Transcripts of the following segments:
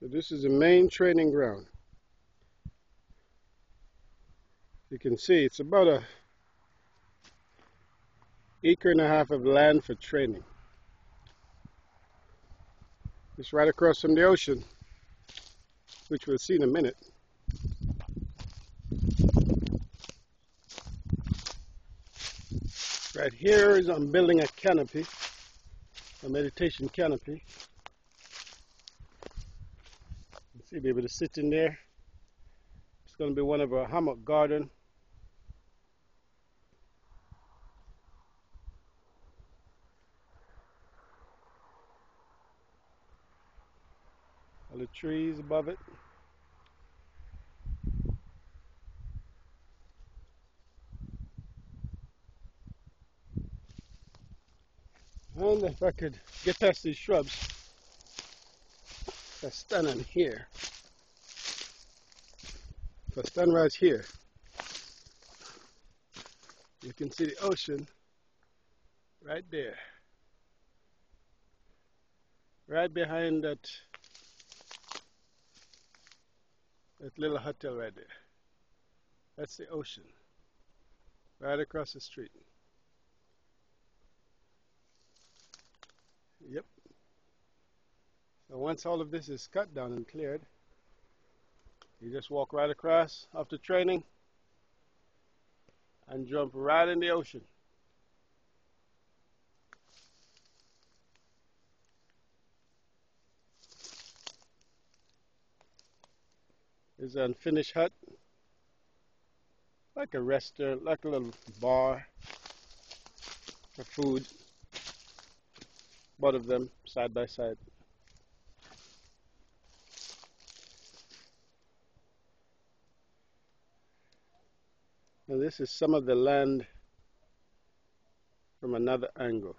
So this is the main training ground. You can see it's about an acre and a half of land for training. It's right across from the ocean, which we'll see in a minute. Right here is I'm building a canopy, a meditation canopy. You see, be able to sit in there. It's going to be one of our hammock garden. All the trees above it. And if I could get past these shrubs, if I stand on here, if I stand right here, you can see the ocean right there. Right behind that little hotel right there. That's the ocean. Right across the street. Yep. So once all of this is cut down and cleared, you just walk right across after training and jump right in the ocean. There's an unfinished hut, like a restaurant, like a little bar for food. Both of them side by side. Now this is some of the land from another angle.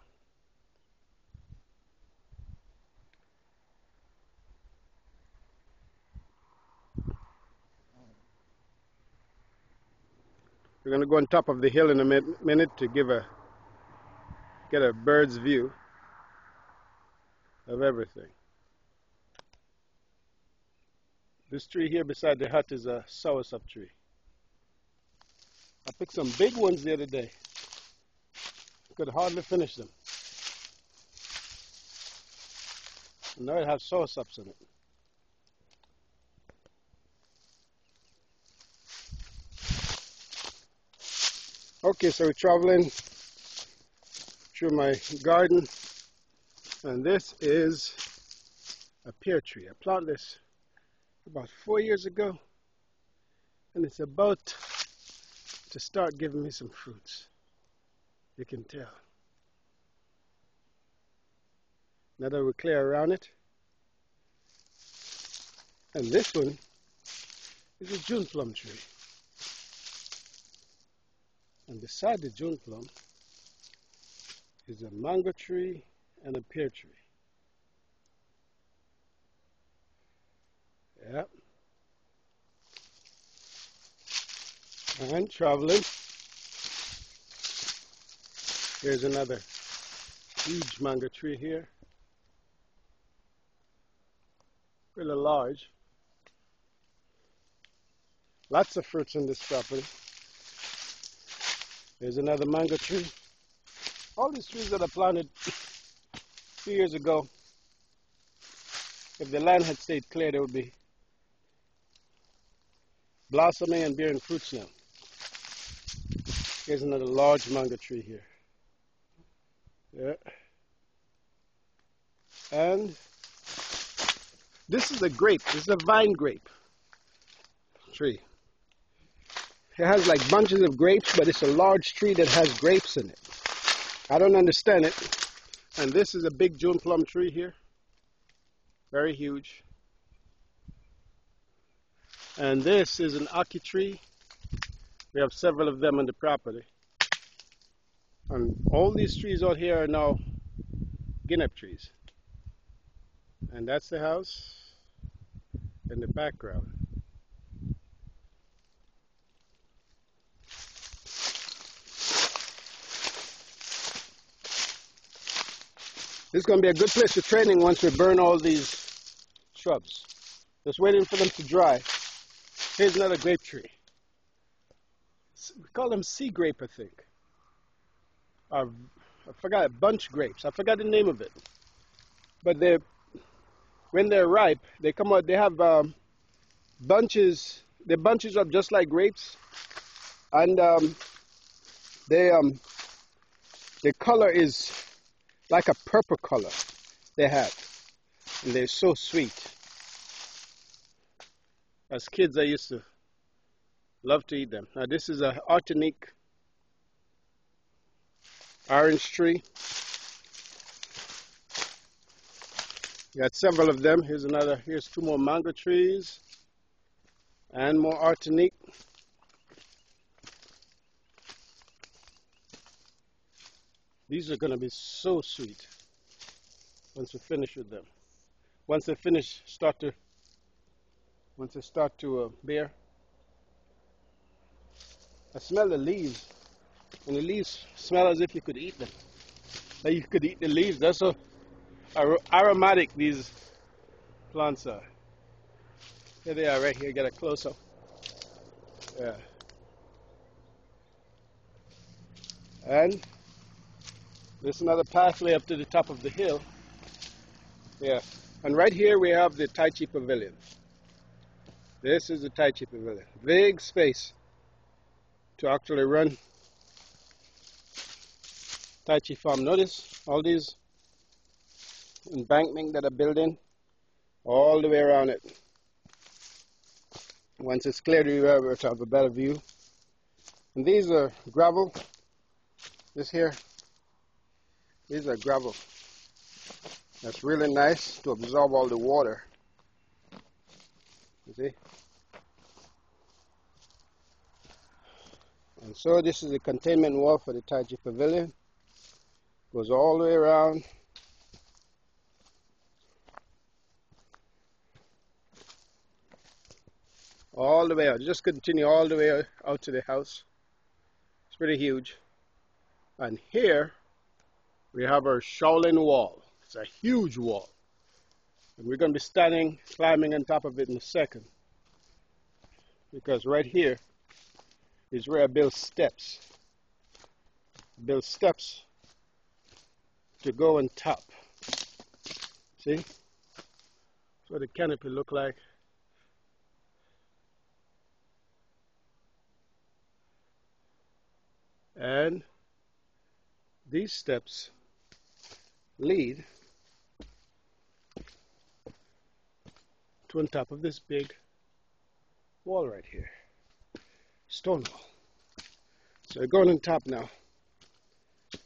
We're going to go on top of the hill in a minute to get a bird's view of everything. This tree here beside the hut is a soursop tree. I picked some big ones the other day. Could hardly finish them. And now it has soursops in it. Okay, so we're traveling through my garden, and this is a pear tree. I planted this about 4 years ago, and it's about to start giving me some fruits. You can tell. Now that we're clear around it. And this one is a June plum tree. And beside the June plum is a mango tree and a pear tree. Yep. And traveling. Here's another huge mango tree here. Really large. Lots of fruits on this property. There's another mango tree. All these trees that I planted a few years ago, if the land had stayed clear, they would be blossoming and bearing fruits now. Here's another large mango tree here. Yeah. And this is a grape. This is a vine grape tree. It has like bunches of grapes, but it's a large tree that has grapes in it. I don't understand it. And this is a big June plum tree here. Very huge. And this is an ackee tree. We have several of them on the property. And all these trees out here are now guinea trees. And that's the house in the background. This is going to be a good place for training once we burn all these shrubs. Just waiting for them to dry. Here's another grape tree. We call them sea grape, I think. Or, I forgot, bunch grapes. I forgot the name of it. But when they're ripe, they come out. They have bunches. The bunches are just like grapes, and they the color is like a purple color. They have, and they're so sweet. As kids, I used to love to eat them. Now this is a Martinique orange tree. Got several of them. Here's two more mango trees and more Martinique. These are going to be so sweet once we finish with them. Once they start to bear. I smell the leaves, and the leaves smell as if you could eat them. Like you could eat the leaves. That's how aromatic these plants are. Here they are right here. Get a close up. Yeah. And there's another pathway up to the top of the hill. Yeah. And right here we have the Tai Chi Pavilion. This is the Tai Chi Pavilion. Big space to actually run Tai Chi farm. Notice all these embankment that are building all the way around it. Once it's cleared, you will have a better view. And these are gravel. These are gravel. That's really nice to absorb all the water. You see? And so this is the containment wall for the Tai Chi Pavilion. Goes all the way around. All the way out. Just continue all the way out to the house. It's pretty huge. And here we have our Shaolin wall. It's a huge wall. And we're going to be climbing on top of it in a second. Because right here is where I build steps. Build steps to go on top. See? That's what the canopy look like. And these steps lead to on top of this big wall right here. Stone wall. So we're going on top now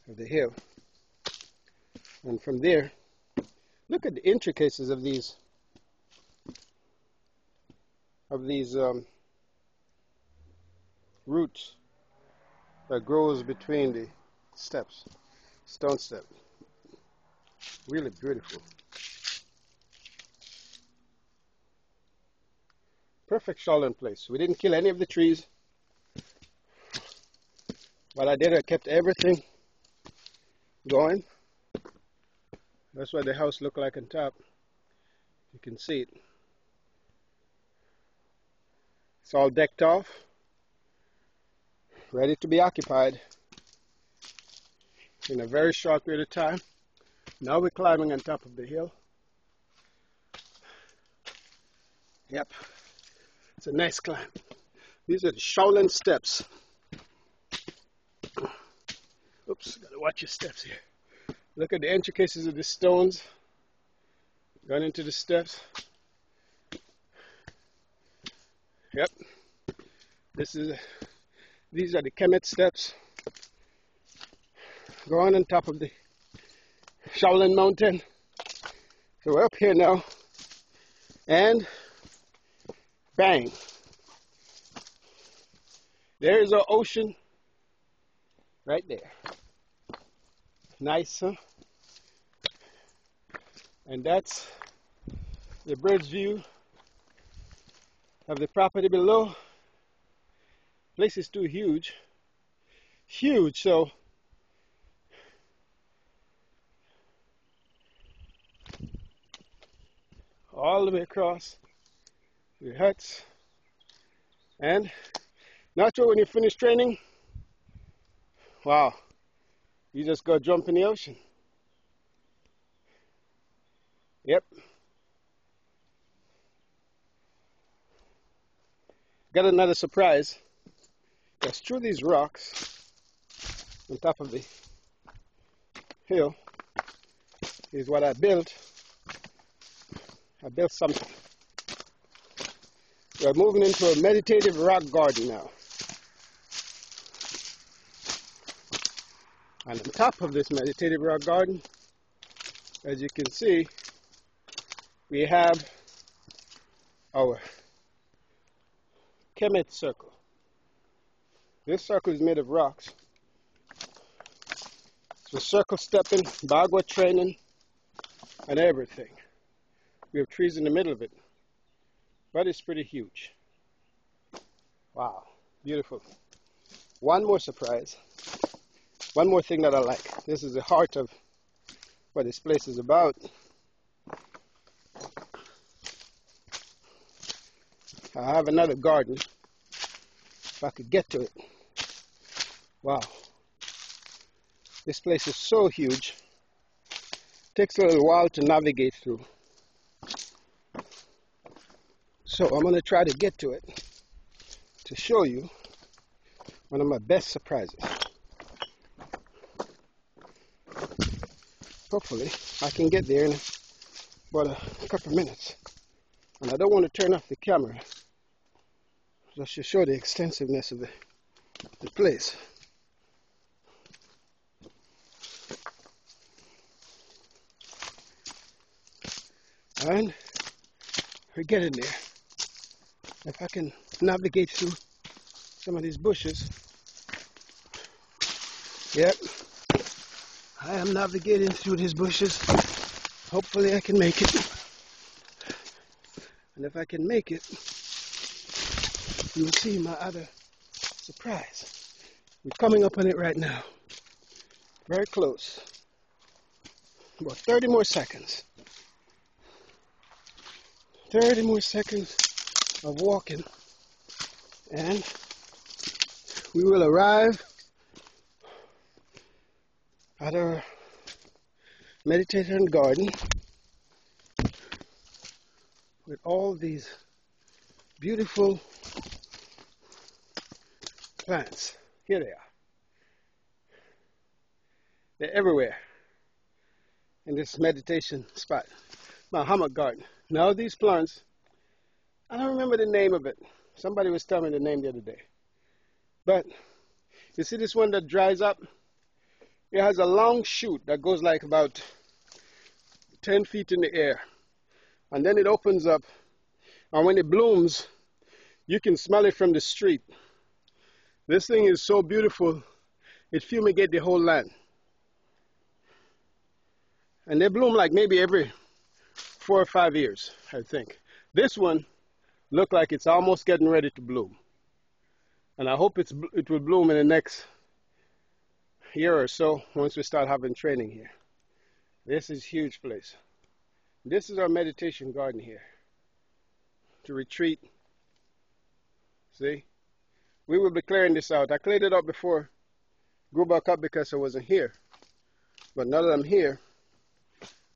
of the hill. And from there, look at the intricacies of these roots that grows between the steps, stone step. Really beautiful. Perfect Shaolin place. We didn't kill any of the trees. What I did, I kept everything going. That's what the house looked like on top. You can see it. It's all decked off, ready to be occupied in a very short period of time. Now we're climbing on top of the hill. Yep, it's a nice climb. These are the Shaolin steps. Oops, gotta watch your steps here. Look at the intricacies of the stones going into the steps. Yep, these are the Kemet steps going on top of the Shaolin Mountain. So we're up here now, and bang, there's our ocean right there. Nice, huh? And that's the bird's view of the property below. Place is too huge, so all the way across your huts. And not sure when you finish training, wow, you just go jump in the ocean. Yep. Got another surprise. Because through these rocks on top of the hill is what I built. I built something. We're moving into a meditative rock garden now. And on top of this meditative rock garden, as you can see, we have our Kemet circle. This circle is made of rocks. So circle stepping, bagua training, and everything. We have trees in the middle of it, but it's pretty huge. Wow, beautiful. One more surprise. One more thing that I like. This is the heart of what this place is about. I have another garden, if I could get to it. Wow. This place is so huge. Takes a little while to navigate through. So I'm going to try to get to it to show you one of my best surprises. Hopefully I can get there in about a couple of minutes. And I don't want to turn off the camera just to show the extensiveness of the place. And we're getting there. If I can navigate through some of these bushes. Yep. I am navigating through these bushes. Hopefully I can make it. And if I can make it, you will see my other surprise. We're coming up on it right now. Very close. About 30 more seconds. 30 more seconds of walking. And we will arrive at our meditation garden with all these beautiful plants. Here they are. They're everywhere in this meditation spot, my hammock garden. Now these plants, I don't remember the name of it. Somebody was telling me the name the other day. But you see this one that dries up? It has a long shoot that goes like about 10 feet in the air. And then it opens up. And when it blooms, you can smell it from the street. This thing is so beautiful, it fumigates the whole land. And they bloom like maybe every 4 or 5 years, I think. This one looks like it's almost getting ready to bloom. And I hope it will bloom in the next year or so once we start having training here. This is a huge place. This is our meditation garden here. To retreat. See? We will be clearing this out. I cleared it up before. Grew back up because I wasn't here. But now that I'm here,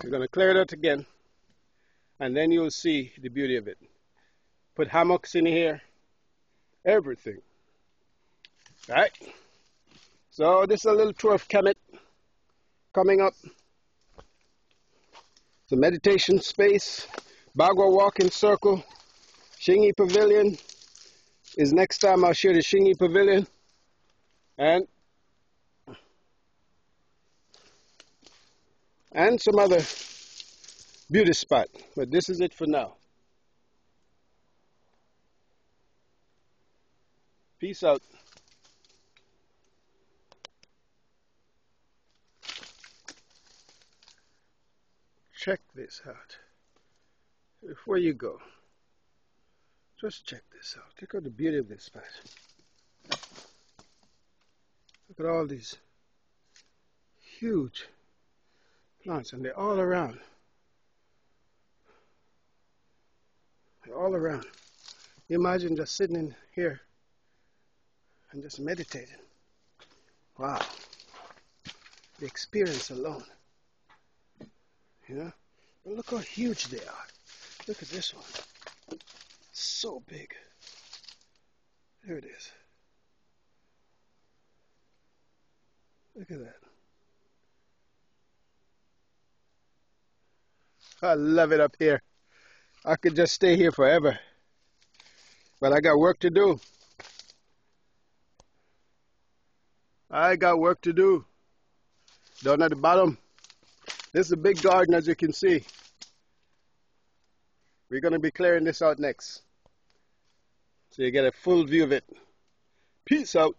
we're going to clear it out again. And then you'll see the beauty of it. Put hammocks in here. Everything. Right? So this is a little tour of Kemet coming up. It's a meditation space. Bagua walking circle. Shingi Pavilion is next time. I'll share the Shingi Pavilion. And some other beauty spot. But this is it for now. Peace out. Check this out. Before you go, just check this out. Look at the beauty of this spot. Look at all these huge plants, and they're all around. They're all around. Imagine just sitting in here and just meditating. Wow. The experience alone. You know? And look how huge they are. Look at this one. So big. There it is. Look at that. I love it up here. I could just stay here forever. But I got work to do. I got work to do. Down at the bottom. This is a big garden, as you can see. We're going to be clearing this out next, so you get a full view of it. Peace out.